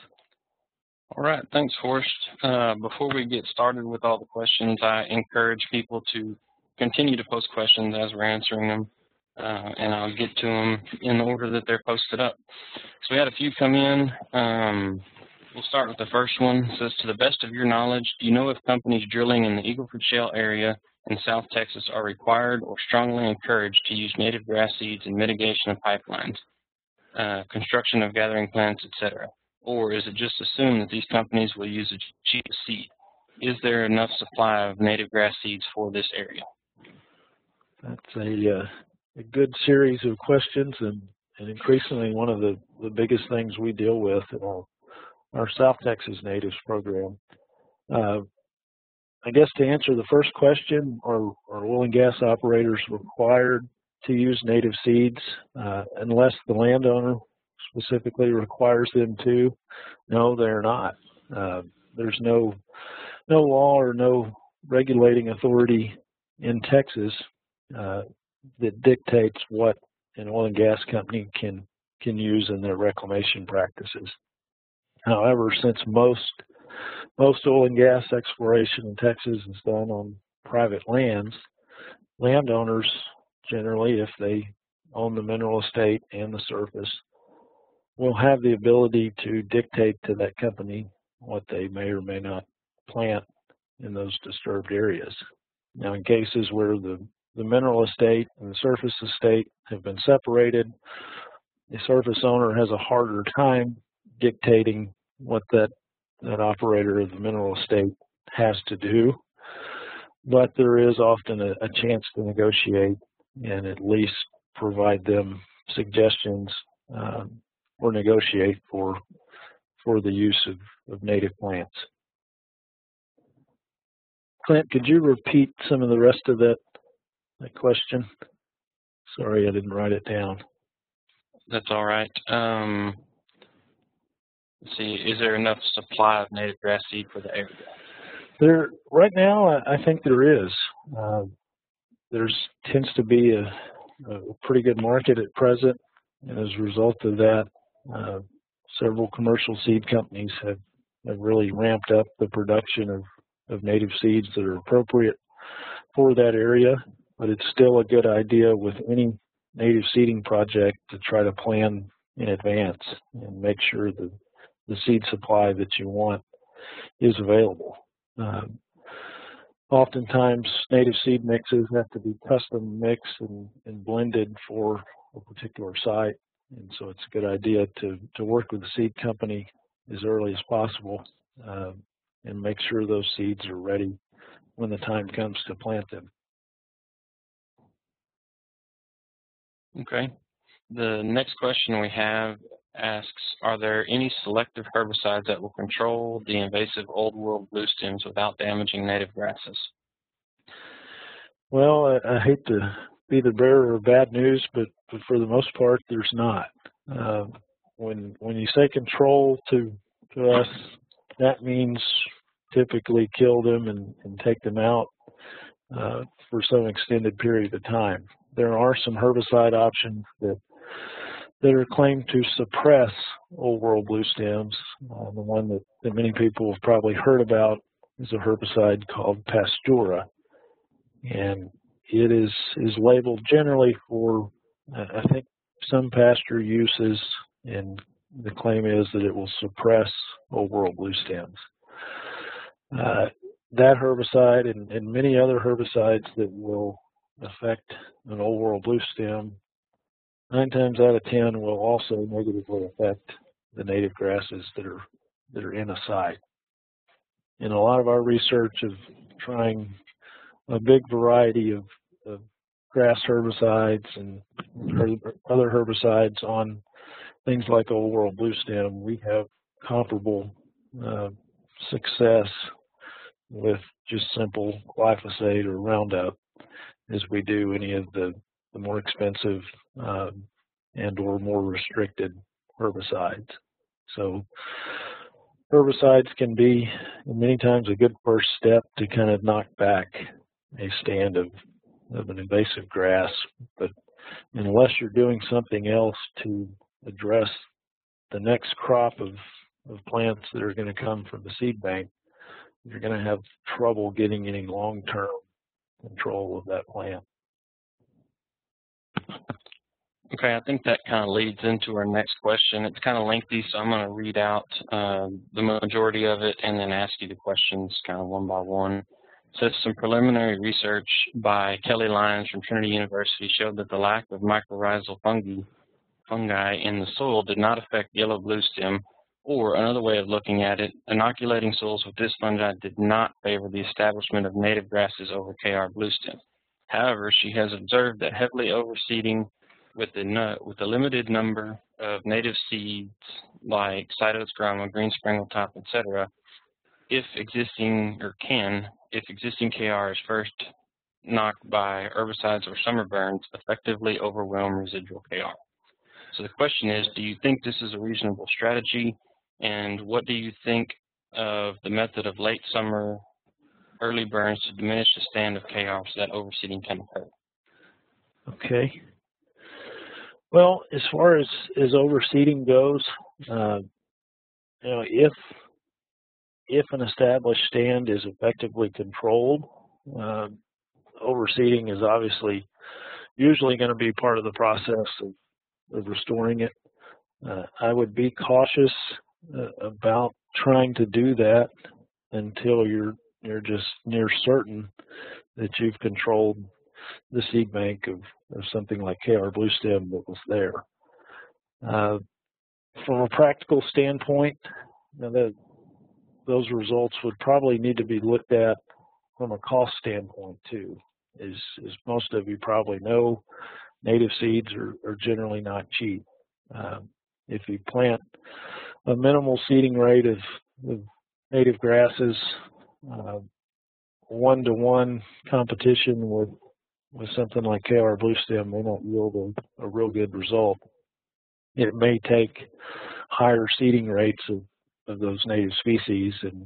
All right, thanks, Forrest. Before we get started with all the questions, I encourage people to continue to post questions as we're answering them, and I'll get to them in the order that they're posted up. So we had a few come in. We'll start with the first one. It says, to the best of your knowledge, do you know if companies drilling in the Eagle Ford Shale area in South Texas are required or strongly encouraged to use native grass seeds in mitigation of pipelines, construction of gathering plants, etc.? Or is it just assumed that these companies will use a cheap seed? Is there enough supply of native grass seeds for this area? That's a good series of questions, and increasingly one of the biggest things we deal with in our South Texas Natives program. I guess to answer the first question, are oil and gas operators required to use native seeds unless the landowner specifically requires them to? No, they're not. There's no law or no regulating authority in Texas that dictates what an oil and gas company can use in their reclamation practices. However, since most oil and gas exploration in Texas is done on private lands, landowners generally, if they own the mineral estate and the surface, will have the ability to dictate to that company what they may or may not plant in those disturbed areas. Now, in cases where the mineral estate and the surface estate have been separated, the surface owner has a harder time dictating what that operator of the mineral estate has to do, but there is often a chance to negotiate and at least provide them suggestions or negotiate for the use of native plants. Clint, could you repeat some of the rest of that question? Sorry, I didn't write it down. That's all right. Let's see, is there enough supply of native grass seed for the area? Right now, I think there is. There tends to be a pretty good market at present, and as a result of that, several commercial seed companies have really ramped up the production of native seeds that are appropriate for that area. But it's still a good idea with any native seeding project to try to plan in advance and make sure that the seed supply that you want is available. Oftentimes, native seed mixes have to be custom mixed and blended for a particular site, and so it's a good idea to work with the seed company as early as possible and make sure those seeds are ready when the time comes to plant them. Okay. The next question we have asks, are there any selective herbicides that will control the invasive old world bluestems without damaging native grasses? Well, I hate to be the bearer of bad news, but for the most part, there's not. When you say control to us, that means typically kill them and take them out for some extended period of time. There are some herbicide options that are claimed to suppress old world bluestems. The one that many people have probably heard about is a herbicide called Pastura, and it is labeled generally for, I think, some pasture uses, and the claim is that it will suppress old world bluestems. That herbicide and many other herbicides that will affect an old world bluestem, 9 times out of 10 will also negatively affect the native grasses that are in a site. In a lot of our research of trying a big variety of grass herbicides and other herbicides on things like old world bluestem, we have comparable success with just simple glyphosate or Roundup as we do any of the more expensive and or more restricted herbicides. So herbicides can be many times a good first step to kind of knock back a stand of an invasive grass, but unless you're doing something else to address the next crop of plants that are going to come from the seed bank, you're going to have trouble getting any long-term control of that plant. Okay, I think that kind of leads into our next question. It's kind of lengthy, so I'm going to read out the majority of it and then ask you the questions kind of one by one. It says some preliminary research by Kelly Lyons from Trinity University showed that the lack of mycorrhizal fungi in the soil did not affect yellow bluestem, or another way of looking at it, inoculating soils with this fungi did not favor the establishment of native grasses over KR bluestem. However, she has observed that heavily overseeding with a limited number of native seeds like Cytostroma, green springletop, etc., if existing KR is first knocked by herbicides or summer burns, effectively overwhelm residual KR. So the question is, do you think this is a reasonable strategy, and what do you think of the method of late summer early burns to diminish the stand of KR so that overseeding can occur? Okay. Well, as far as overseeding goes, if an established stand is effectively controlled, overseeding is obviously usually going to be part of the process of restoring it. I would be cautious about trying to do that until you're just near certain that you've controlled the seed bank of something like KR bluestem that was there. From a practical standpoint, those results would probably need to be looked at from a cost standpoint too. As most of you probably know, native seeds are generally not cheap. if you plant a minimal seeding rate of native grasses, one-to-one competition with something like KR Bluestem may not yield a real good result. It may take higher seeding rates of those native species, and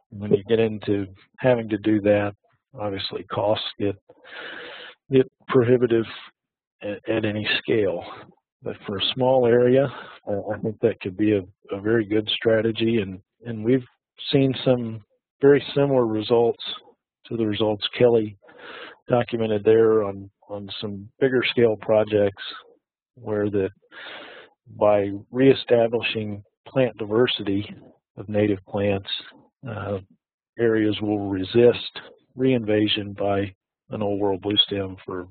when you get into having to do that, obviously costs get prohibitive at any scale. But for a small area, I think that could be a very good strategy, and we've seen some very similar results to the results Kelly documented there on some bigger scale projects, where by reestablishing plant diversity of native plants, areas will resist reinvasion by an old world bluestem for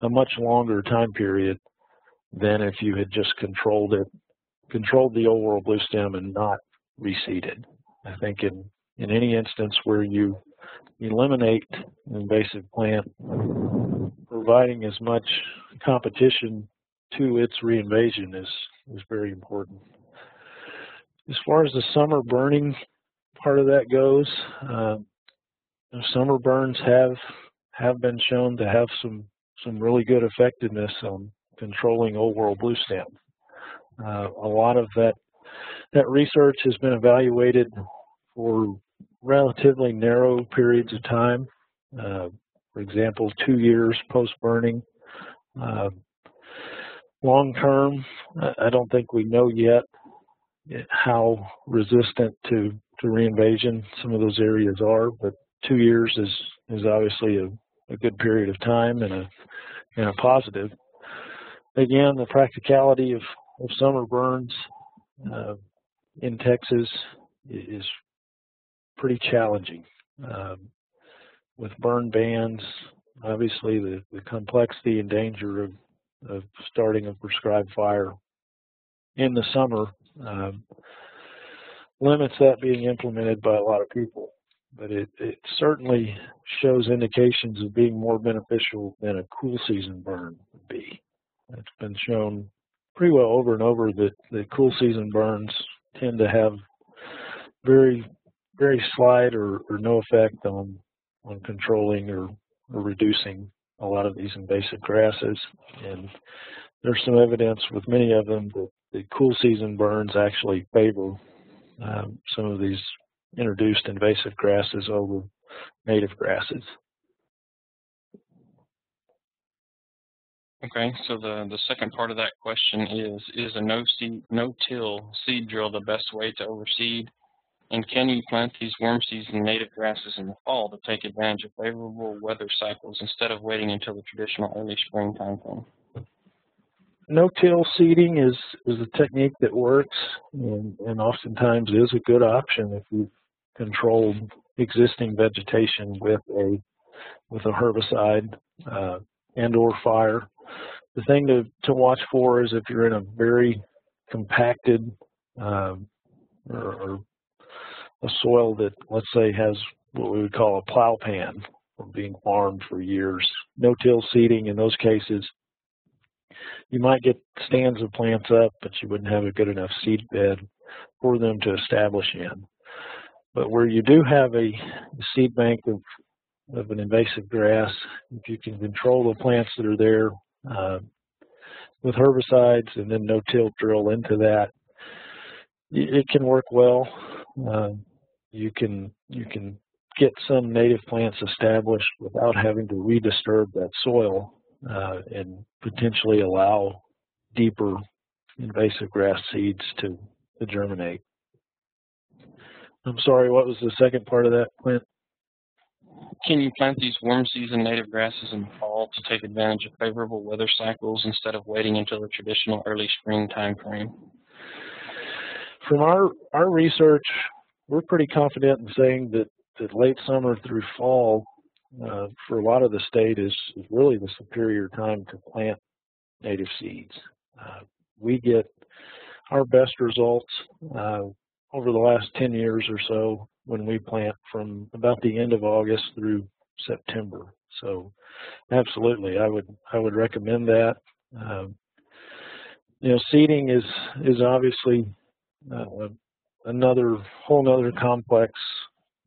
a much longer time period than if you had just controlled the old world bluestem and not reseeded. I think in any instance where you eliminate an invasive plant, providing as much competition to its reinvasion is very important. As far as the summer burning part of that goes, summer burns have been shown to have some really good effectiveness on controlling old world bluestem. A lot of that research has been evaluated for relatively narrow periods of time. For example, 2 years post-burning. Long term, I don't think we know yet how resistant to reinvasion some of those areas are, but 2 years is obviously a good period of time and a positive. Again, the practicality of summer burns in Texas is pretty challenging. With burn bans, obviously the complexity and danger of starting a prescribed fire in the summer limits that being implemented by a lot of people. But it certainly shows indications of being more beneficial than a cool season burn would be. It's been shown pretty well over and over that cool season burns tend to have very, very slight or no effect on controlling or reducing a lot of these invasive grasses. And there's some evidence with many of them that the cool season burns actually favor some of these introduced invasive grasses over native grasses. Okay, so the second part of that question is a no-till seed drill the best way to overseed? And can you plant these worm season native grasses in the fall to take advantage of favorable weather cycles instead of waiting until the traditional early spring timeframe? No-till seeding is a technique that works and oftentimes is a good option if you've controlled existing vegetation with a herbicide and or fire. The thing to watch for is if you're in a very compacted or a soil that, let's say, has what we would call a plow pan from being farmed for years. No-till seeding in those cases, you might get stands of plants up, but you wouldn't have a good enough seed bed for them to establish in. But where you do have a seed bank of an invasive grass, if you can control the plants that are there with herbicides and then no-till drill into that, it can work well. You can get some native plants established without having to redisturb that soil and potentially allow deeper invasive grass seeds to germinate. I'm sorry, what was the second part of that, Clint? Can you plant these warm season native grasses in the fall to take advantage of favorable weather cycles instead of waiting until the traditional early spring time frame? From our research, we're pretty confident in saying that late summer through fall for a lot of the state is really the superior time to plant native seeds. We get our best results over the last 10 years or so when we plant from about the end of August through September. So absolutely, I would recommend that. seeding is obviously another whole nother complex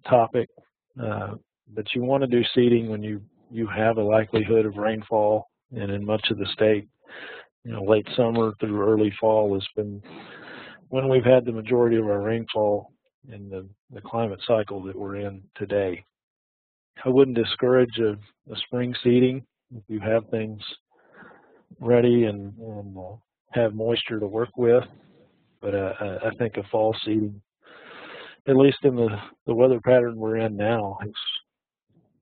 topic, but you want to do seeding when you have a likelihood of rainfall, and in much of the state, late summer through early fall has been when we've had the majority of our rainfall in the climate cycle that we're in today. I wouldn't discourage a spring seeding if you have things ready and have moisture to work with, but I think a fall seeding, at least in the weather pattern we're in now,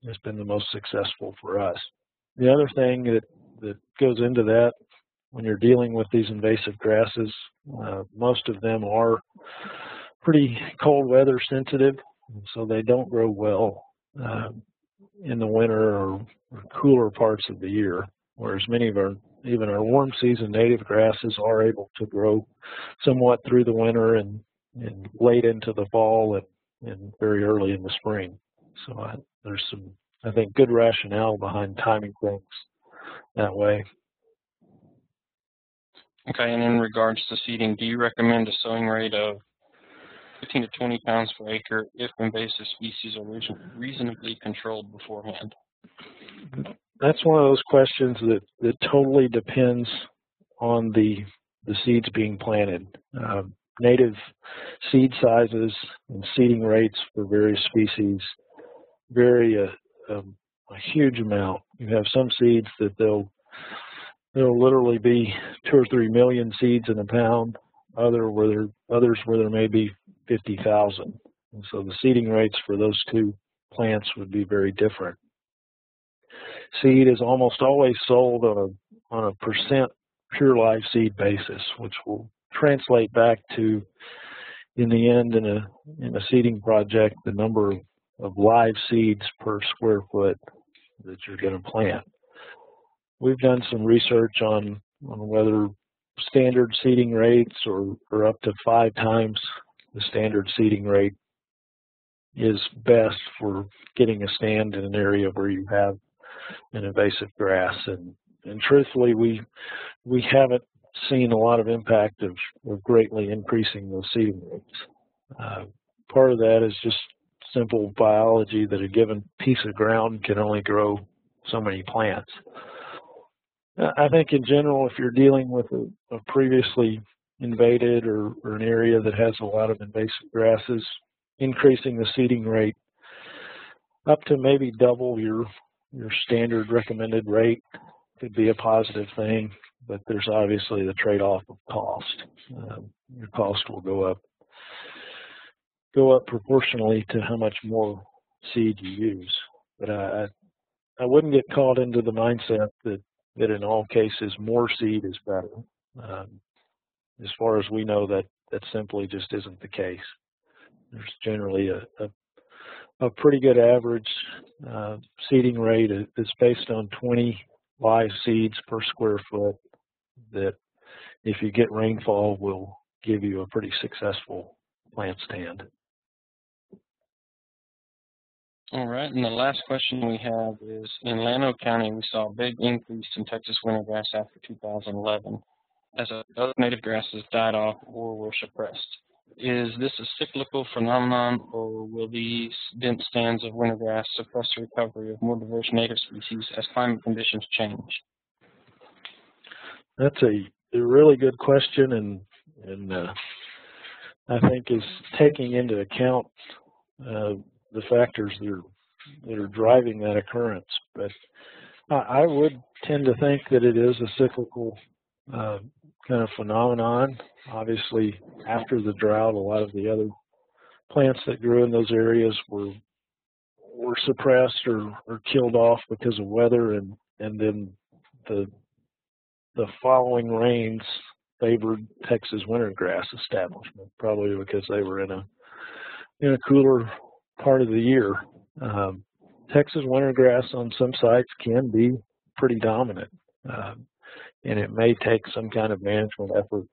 has been the most successful for us. The other thing that goes into that, when you're dealing with these invasive grasses, most of them are pretty cold weather sensitive, so they don't grow well in the winter or cooler parts of the year, whereas many of even our warm season native grasses are able to grow somewhat through the winter and late into the fall and very early in the spring. So there's some, I think, good rationale behind timing things that way. Okay, and in regards to seeding, do you recommend a sowing rate of 15 to 20 pounds per acre if invasive species are reasonably controlled beforehand? That's one of those questions that totally depends on the seeds being planted. Native seed sizes and seeding rates for various species vary a huge amount. You have some seeds that they'll literally be 2 or 3 million seeds in a pound. Others where there may be 50,000. And so the seeding rates for those two plants would be very different. Seed is almost always sold on a percent pure live seed basis, which will translate back to, in the end, in a seeding project, the number of live seeds per square foot that you're going to plant. We've done some research on whether standard seeding rates or up to 5 times the standard seeding rate is best for getting a stand in an area where you have an invasive grass. And truthfully, we haven't seen a lot of impact of greatly increasing those seeding rates. Part of that is just simple biology that a given piece of ground can only grow so many plants. I think in general, if you're dealing with a previously invaded or an area that has a lot of invasive grasses, increasing the seeding rate up to maybe double your standard recommended rate could be a positive thing, but there's obviously the trade-off of cost. Your cost will go up proportionally to how much more seed you use. But I wouldn't get caught into the mindset that in all cases more seed is better. As far as we know, that simply just isn't the case. There's generally a pretty good average seeding rate that's based on 20 live seeds per square foot that, if you get rainfall, will give you a pretty successful plant stand. All right, and the last question we have is, in Llano County, we saw a big increase in Texas wintergrass after 2011 as other native grasses died off or were suppressed. Is this a cyclical phenomenon, or will these dense stands of wintergrass suppress the recovery of more diverse native species as climate conditions change? That's a really good question, and I think is taking into account the factors that are driving that occurrence. But I would tend to think that it is a cyclical kind of phenomenon. Obviously, after the drought, a lot of the other plants that grew in those areas were suppressed or killed off because of weather, and then the following rains favored Texas wintergrass establishment, probably because they were in a cooler part of the year. Texas wintergrass on some sites can be pretty dominant, and it may take some kind of management effort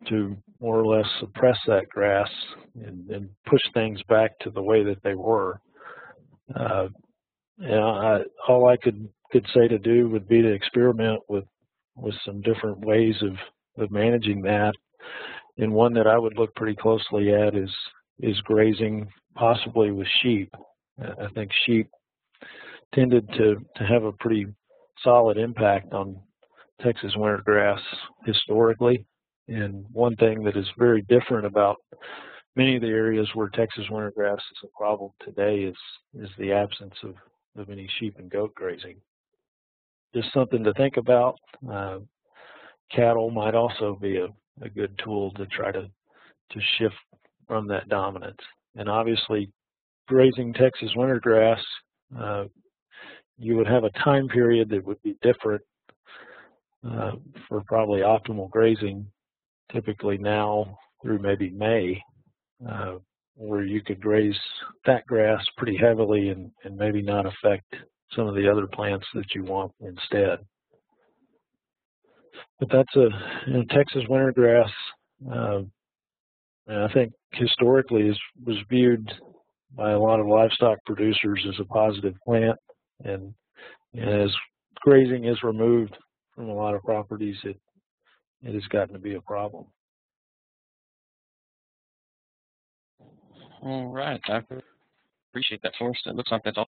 to more or less suppress that grass and push things back to the way that they were. All I could say to do would be to experiment with some different ways managing that. And one that I would look pretty closely at is grazing, possibly with sheep. I think sheep tended to have a pretty solid impact on Texas wintergrass historically. And one thing that is very different about many of the areas where Texas wintergrass is a problem today is the absence of any sheep and goat grazing. Just something to think about. Cattle might also be a good tool to try to shift from that dominance. And obviously, grazing Texas wintergrass, you would have a time period that would be different for probably optimal grazing, typically now through maybe May, where you could graze that grass pretty heavily and maybe not affect some of the other plants that you want instead. But that's Texas wintergrass, I think historically was viewed by a lot of livestock producers as a positive plant, and as grazing is removed from a lot of properties, it has gotten to be a problem. All right, I appreciate that, Forrest. It looks like that's all